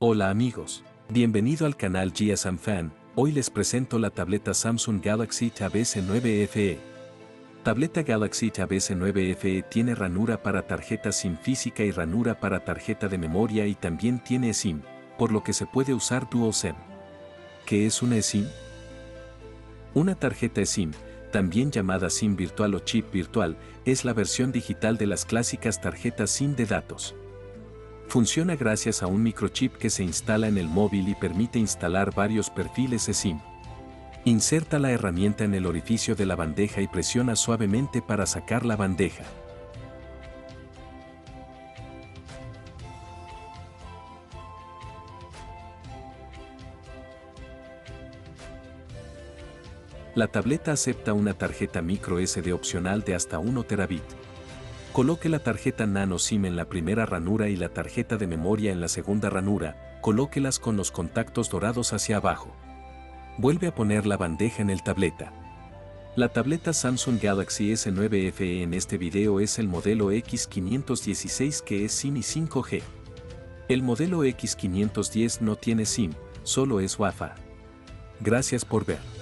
Hola amigos, bienvenido al canal GSM Fan. Hoy les presento la tableta Samsung Galaxy Tab S9 FE. Tableta Galaxy Tab S9 FE tiene ranura para tarjeta SIM física y ranura para tarjeta de memoria y también tiene eSIM, por lo que se puede usar Dual SIM. ¿Qué es una eSIM? Una tarjeta eSIM, también llamada SIM virtual o chip virtual, es la versión digital de las clásicas tarjetas SIM de datos. Funciona gracias a un microchip que se instala en el móvil y permite instalar varios perfiles eSIM. Inserta la herramienta en el orificio de la bandeja y presiona suavemente para sacar la bandeja. La tableta acepta una tarjeta micro SD opcional de hasta 1 terabit. Coloque la tarjeta nano SIM en la primera ranura y la tarjeta de memoria en la segunda ranura, colóquelas con los contactos dorados hacia abajo. Vuelve a poner la bandeja en el tableta. La tableta Samsung Galaxy S9 FE en este video es el modelo X516 que es SIM y 5G. El modelo X510 no tiene SIM, solo es Wi-Fi. Gracias por ver.